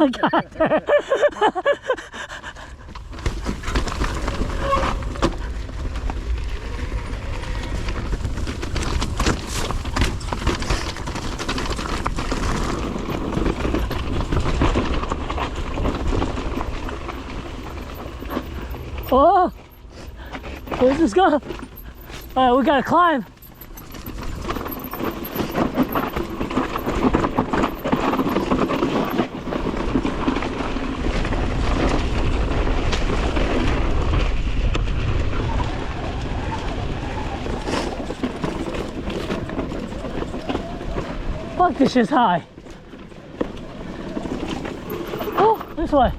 I got there. Oh, where's this go? All right, we gotta climb. Fuck, this is high. Oh, this way.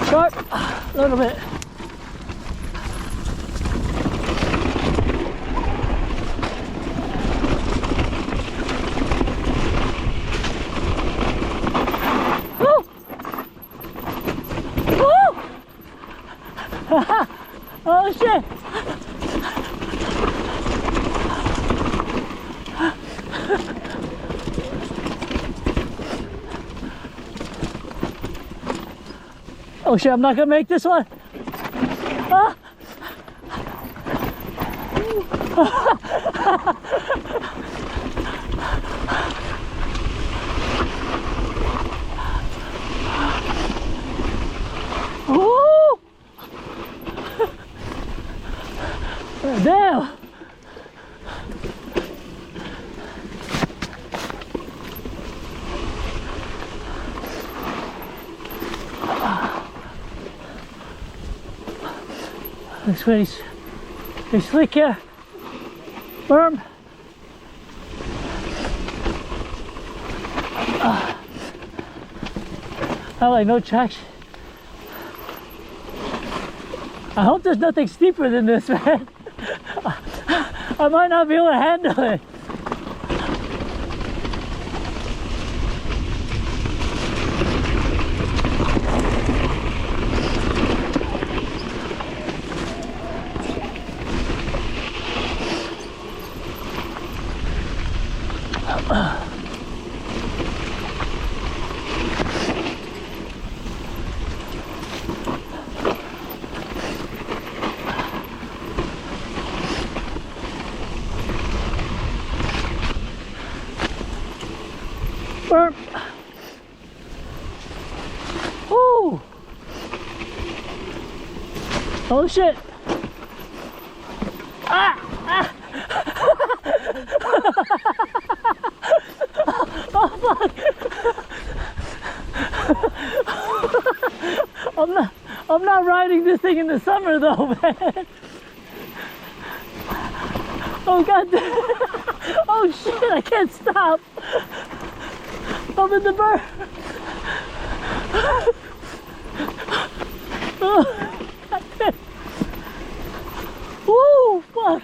Sharp, a little bit. Woo! Woo! Oh shit! Oh shit, I'm not gonna make this one. Ah. Woo! Damn! This way's it's slick here. Firm. I like no traction. I hope there's nothing steeper than this, man. I might not be able to handle it. Burp. Ooh. Oh shit. Ah! Ah! Oh fuck! I'm not riding this thing in the summer though, man. Oh god. Oh shit, I can't stop. I'm in the burn. Oh, God. Woo, fuck.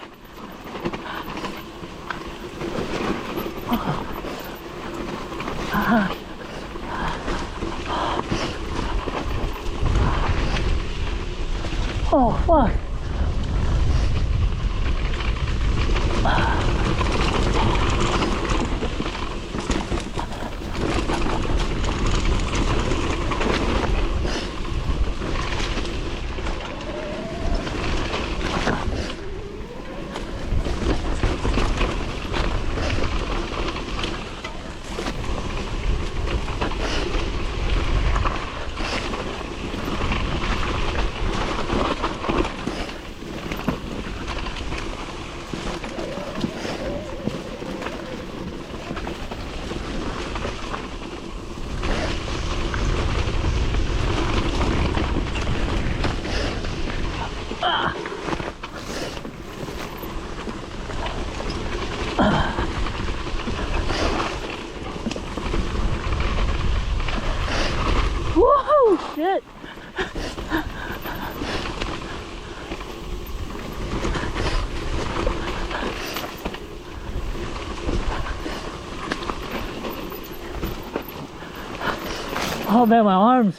Oh, fuck. Whoa, shit. Oh man, my arms.